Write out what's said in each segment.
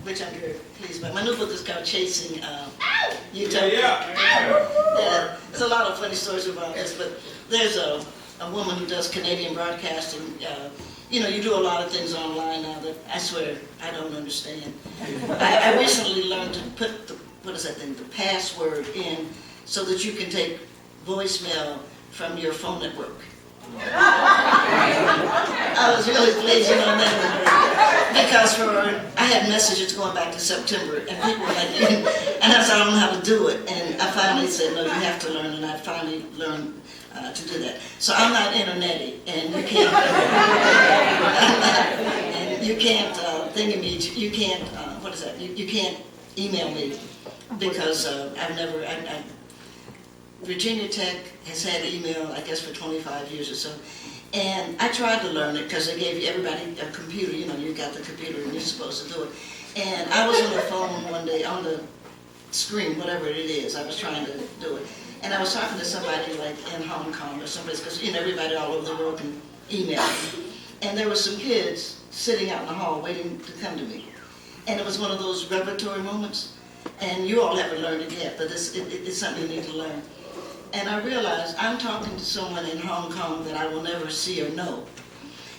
which I'm very pleased by. My new book is called Chasing Utopia. Yeah, there's a lot of funny stories about this, but there's a woman who does Canadian broadcasting. You do a lot of things online now that I swear I don't understand. I recently learned to put the password in so that you can take voicemail from your phone network. I was really pleased, because I had messages going back to September, and people were like, and I said, I don't know how to do it, and I finally said, no, you have to learn, and I finally learned to do that. So I'm not internet-y, and you can't, and you can't you can't, you can't email me, because Virginia Tech has had email, I guess, for 25 years or so. And I tried to learn it because they gave everybody a computer. You got the computer and you're supposed to do it. And I was on the phone one day, on the screen, whatever it is, I was trying to do it. And I was talking to somebody like in Hong Kong or someplace, because everybody all over the world can email. And there were some kids sitting out in the hall waiting to come to me. And it was one of those revelatory moments. And you all haven't learned it yet, but it's something you need to learn. And I realized I'm talking to someone in Hong Kong that I will never see or know.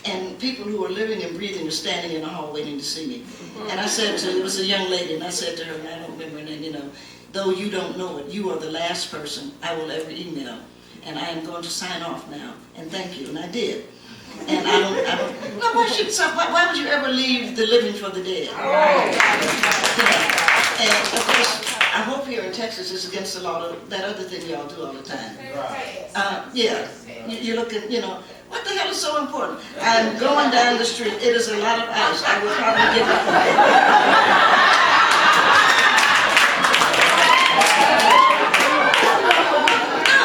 And people who are living and breathing are standing in the hall waiting to see me. And I said it was a young lady, and I said to her, and I don't remember her name, though you don't know it, you are the last person I will ever email. And I am going to sign off now, and thank you. And I did. And why would you ever leave the living for the dead? And of course, I hope here in Texas it's against the law of that other thing y'all do all the time. You're looking, what the hell is so important? I'm going down the street. It is a lot of ice. I will probably get it. No,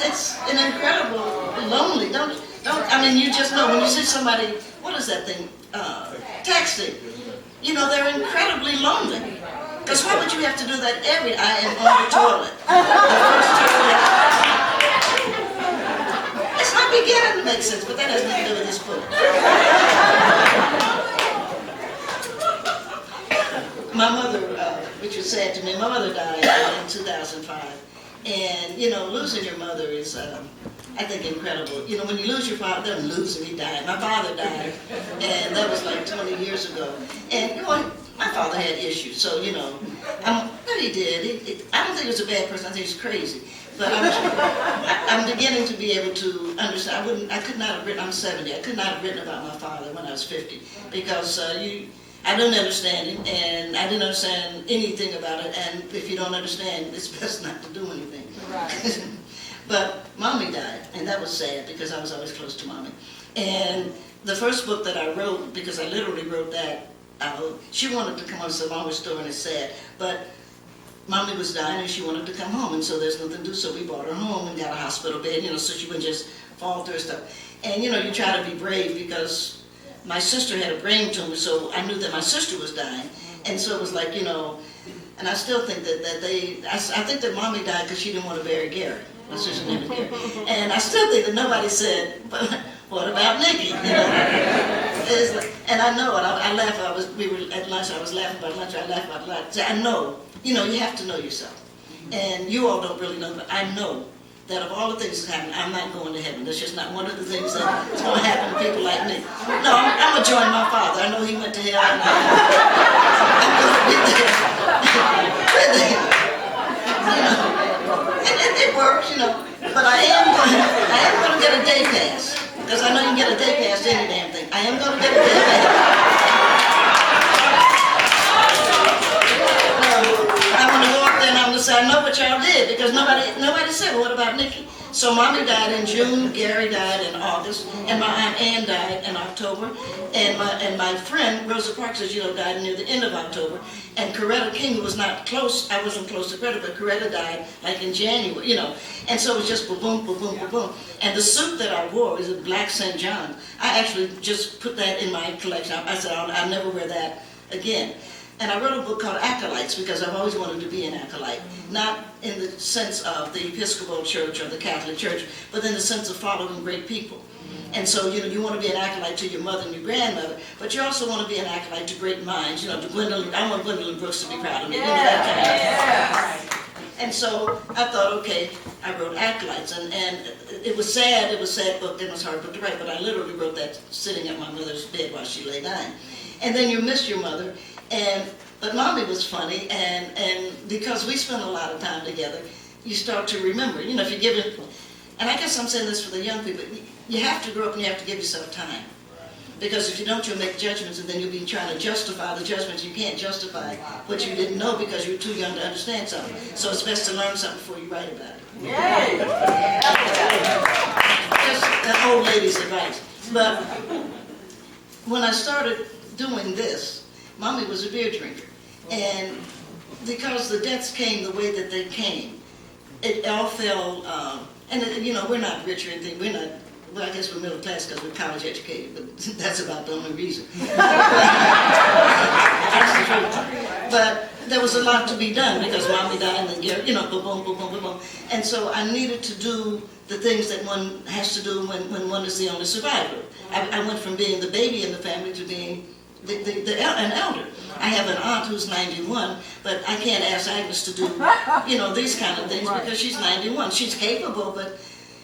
it's an incredible lonely. You just know when you see somebody, what is that thing? Texting. They're incredibly lonely. Because why would you have to do that I am on the toilet. It's not beginning to make sense, but that has nothing to do with this book. My mother, which was sad to me, my mother died in 2005. And, losing your mother is, I think, incredible. When you lose your father, he died. My father died, and that was like 20 years ago. And, my father had issues, so, but he did. I don't think he was a bad person. I think he's crazy. But I'm beginning to be able to understand. I could not have written, I'm 70, I could not have written about my father when I was 50, because I didn't understand him, and I didn't understand anything about it, and if you don't understand, it's best not to do anything. Right. But Mommy died, and that was sad, because I was always close to Mommy. And the first book that I wrote, because I literally wrote that, she wanted to come on. It's a longer story and it's sad, but Mommy was dying and she wanted to come home, and so there's nothing to do, so we brought her home and got a hospital bed, so she wouldn't just fall through stuff. And you try to be brave, because my sister had a brain tumor, so I knew that my sister was dying, and so it was like, and I still think I think that Mommy died because she didn't want to bury Gary. My sister named Gary. And I still think that nobody said, but what about Nikki? And I know it. I laugh. We were at lunch. I was laughing about lunch. I laugh about lunch. I know. You have to know yourself. And you all don't really know, but I know that of all the things that happen, I'm not going to heaven. That's just not one of the things that's going to happen to people like me. No, I'm going to join my father. I know he went to hell. I'm going to be there. It works, But I am going to get a day pass. Because I know you can get a day pass to any damn thing. I am going to get a day pass. I'm going to go up there and I'm going to say, I know what y'all did, because nobody said, well, what about Nikki? So Mommy died in June, Gary died in August, and my Aunt Ann died in October, and my friend Rosa Parks, as died near the end of October, and Coretta King, who was not close, I wasn't close to Coretta, but Coretta died like in January, and so it was just boom, boom, boom, boom, boom. And the suit that I wore is a black St. John. I actually just put that in my collection. I said, I'll never wear that again. And I wrote a book called Acolytes because I've always wanted to be an acolyte. Not in the sense of the Episcopal Church or the Catholic Church, but in the sense of following great people. And so, you want to be an acolyte to your mother and your grandmother, but you also want to be an acolyte to great minds. To Gwendolyn, I want Gwendolyn Brooks to be proud of me. That kind of thing. And so I thought, okay, I wrote Acolytes, and it was sad. It was a sad book, and it was a hard book to write, but I literally wrote that sitting at my mother's bed while she lay dying. And then you miss your mother, but Mommy was funny, and because we spent a lot of time together, you start to remember. If you give it, and I guess I'm saying this for the young people, you have to grow up and you have to give yourself time. Because if you don't, you'll make judgments, and then you'll be trying to justify the judgments. You can't justify what you didn't know because you're too young to understand something. So it's best to learn something before you write about it. Yay! Just an old lady's advice. But when I started doing this, Mommy was a beer drinker. And because the deaths came the way that they came, it all fell, we're not rich or anything. We're not. Well, I guess we're middle class because we're college educated, but that's about the only reason. That's the truth. But there was a lot to be done because Mommy died and then Gary, boom, boom, boom, boom, boom, boom. And so I needed to do the things that one has to do when one is the only survivor. I went from being the baby in the family to being an elder. I have an aunt who's 91, but I can't ask Agnes to do, these kind of things because she's 91. She's capable, but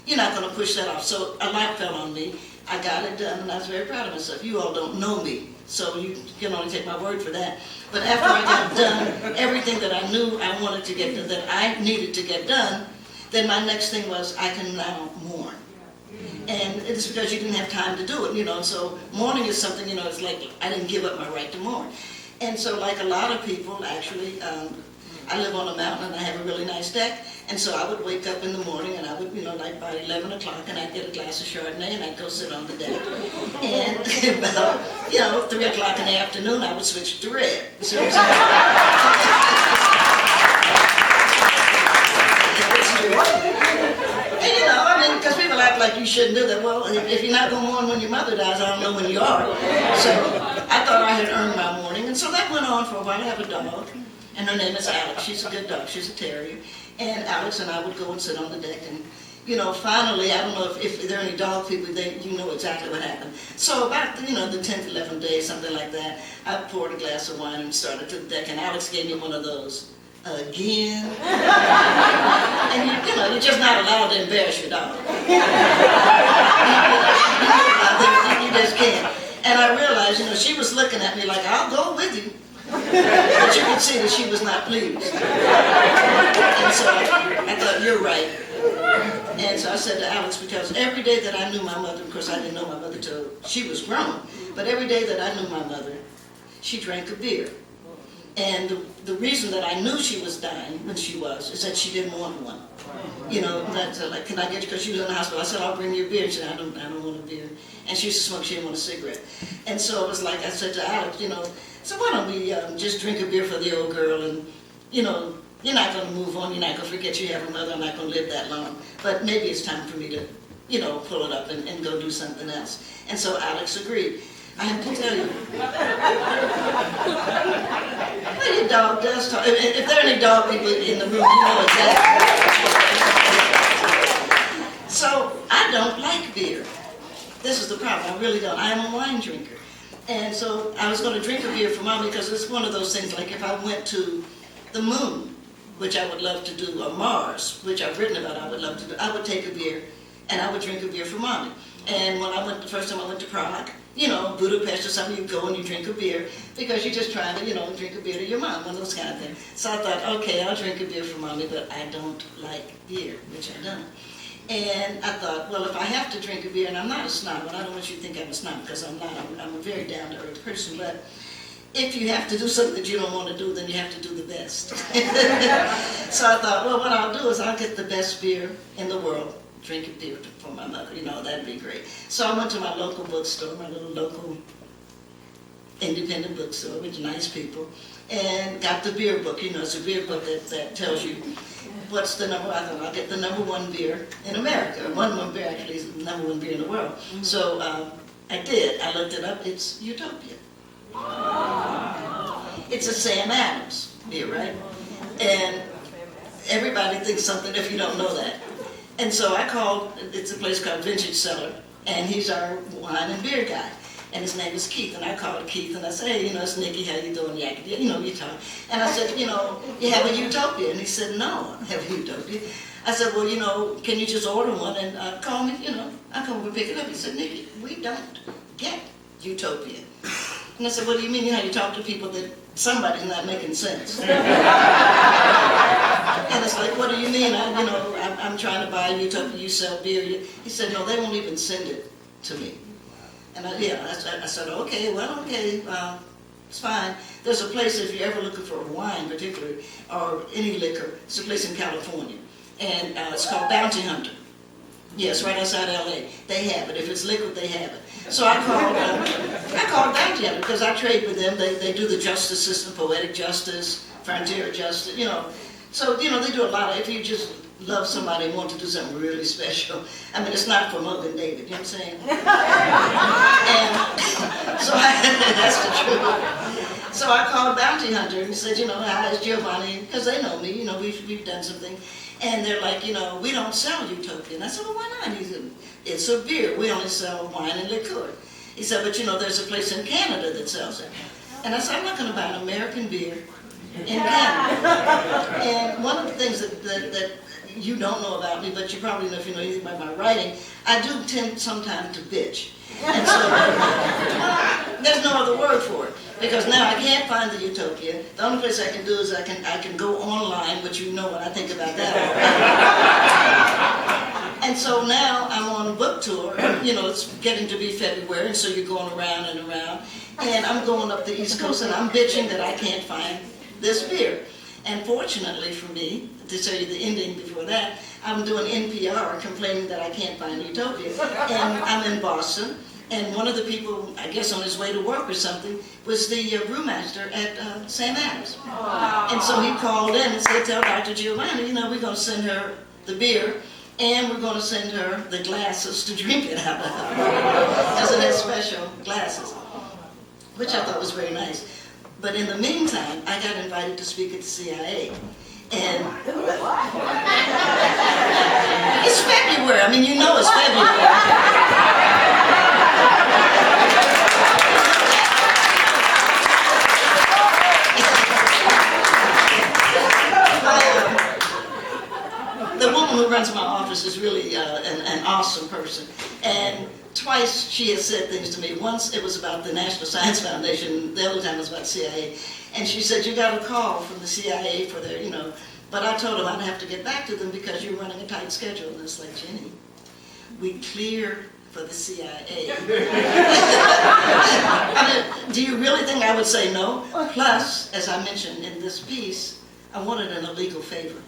you're not going to push that off. So a lot fell on me. I got it done, and I was very proud of myself. You all don't know me, so you can only take my word for that. But after I got done everything that I knew I wanted to get done, that I needed to get done, then my next thing was I can now mourn. And it's because you didn't have time to do it, So mourning is something, it's like I didn't give up my right to mourn. And so like a lot of people, actually, I live on a mountain and I have a really nice deck. And so I would wake up in the morning and I would, like about 11 o'clock, and I'd get a glass of Chardonnay and I'd go sit on the deck. And about, 3 o'clock in the afternoon, I would switch to red. So it's and because people act like you shouldn't do that. Well, if you're not going to mourn when your mother dies, I don't know when you are. So I thought I had earned my mourning. And so that went on for a while. I have a dog, and her name is Alex. She's a good dog. She's a terrier. And Alex and I would go and sit on the deck, and finally, I don't know if there are any dog people, you know exactly what happened. So about the 10th, 11th day, something like that, I poured a glass of wine and started to the deck, and Alex gave me one of those. Again. And you're just not allowed to embarrass your dog. You just can't. And I realized, she was looking at me like, I'll go with you. But you could see that she was not pleased. And so I thought, you're right. And so I said to Alex, because every day that I knew my mother, of course I didn't know my mother till she was grown, but every day that I knew my mother, she drank a beer. And the reason that I knew she was dying when she was is that she didn't want one. That's like, can I get you, because she was in the hospital. I said, I'll bring you a beer. She said, I don't want a beer. And she used to smoke, she didn't want a cigarette. And so it was like, I said to Alex, so why don't we just drink a beer for the old girl, and, you're not going to move on, you're not going to forget you have a mother, I'm not going to live that long. But maybe it's time for me to, pull it up and go do something else. And so Alex agreed. I have to tell you. Well, your dog does talk. If there are any dog people in the room, you know exactly. So, I don't like beer. This is the problem. I really don't. I am a wine drinker. And so, I was going to drink a beer for Mommy because it's one of those things like if I went to the moon, which I would love to do, or Mars, which I've written about I would love to do, I would take a beer and I would drink a beer for Mommy. And when the first time I went to Prague, Budapest or something, you go and you drink a beer because you're just trying to, drink a beer to your mom, one of those kind of things. So I thought, okay, I'll drink a beer for Mommy, but I don't like beer, which I don't. And I thought, well, if I have to drink a beer, and I'm not a snob, and I don't want you to think I'm a snob because I'm not, I'm a very down-to-earth person, but if you have to do something that you don't want to do, then you have to do the best. So I thought, well, what I'll do is I'll get the best beer in the world, drink a beer for my mother, that'd be great. So I went to my local bookstore, my little local independent bookstore with nice people, and got the beer book. It's a beer book that tells you what's the number. I thought I'll get the #1 beer in America. One beer actually is the #1 beer in the world. Mm-hmm. So I did. I looked it up. It's Utopia. It It's a Sam Adams beer, right? And everybody thinks something if you don't know that. And so I called, it's a place called Vintage Cellar, and he's our wine and beer guy. And his name is Keith, and I called Keith, and I said, hey, it's Nikki, how you doing? You talk. And I said, you have a Utopia? And he said, no, I don't have a Utopia. I said, well, can you just order one and call me, I'll come over and pick it up. He said, Nikki, we don't get Utopia. And I said, what do you mean? You talk to people that somebody's not making sense. And it's like, what do you mean? I'm trying to buy Utopia, you sell beer. He said, no, they won't even send it to me. And I said, okay, it's fine. There's a place, if you're ever looking for wine particularly, or any liquor, it's a place in California. And it's called Bounty Hunter. Yes, right outside L.A. They have it. If it's liquid, they have it. So I called Bounty Hunter because I trade with them. They do the justice system, poetic justice, frontier justice, So, they do a lot of, if you just love somebody and want to do something really special. I mean, it's not for Mug and David, you know what I'm saying? And so that's the truth. So I called Bounty Hunter and said, hi, it's Giovanni, because they know me, we've done something. And they're like, we don't sell Utopia. And I said, well, why not? He said, it's a beer. We only sell wine and liqueur. He said, but there's a place in Canada that sells it. And I said, I'm not going to buy an American beer in Canada. And one of the things that you don't know about me, but you probably know if you know anything about my writing, I do tend sometimes to bitch. And so there's no other word for it. Because now I can't find the Utopia. The only place I can do is I can go online, which you know what I think about that. And so now I'm on a book tour. It's getting to be February, and so you're going around and around. And I'm going up the East Coast, and I'm bitching that I can't find this beer. And fortunately for me, to tell you the ending before that, I'm doing NPR complaining that I can't find Utopia. And I'm in Boston, and one of the people, I guess on his way to work or something, was the brewmaster at Sam Adams. And so he called in and said, tell Dr. Giovanni, we're going to send her the beer, and we're going to send her the glasses to drink it out of, because it has special glasses, which I thought was very nice. But in the meantime, I got invited to speak at the CIA. And it's February. I mean, it's February. The woman who runs my office is really an awesome person. And twice she has said things to me. Once it was about the National Science Foundation, the other time it was about CIA. And she said, you got a call from the CIA for their, but I told them I'd have to get back to them because you're running a tight schedule. And it's like, Jenny, we clear for the CIA. I mean, do you really think I would say no? Plus, as I mentioned in this piece, I wanted an illegal favor.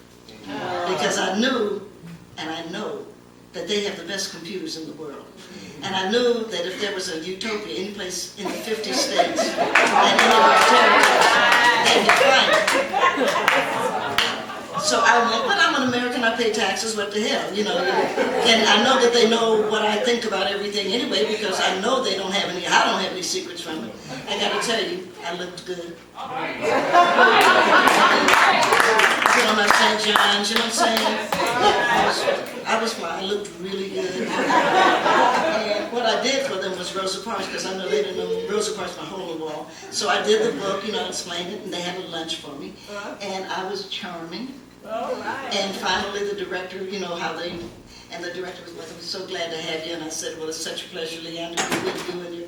Because I knew, and I know, that they have the best computers in the world. And I knew that if there was a Utopia any place in the 50 states and anywhere territories, they'd find it. So I went, but I'm an American, I pay taxes, what the hell, And I know that they know what I think about everything anyway, because I know I don't have any secrets from it. I gotta tell you, I looked good. On my St. John's, you know what I'm saying? I was fine, I looked really good. And what I did for them was Rosa Parks, because I know they didn't know Rosa Parks, my hole in the wall. So I did the book, explained it, and they had a lunch for me. And I was charming. And finally the director, and the director was like, I'm so glad to have you. And I said, well, it's such a pleasure, Leanne, to be with you and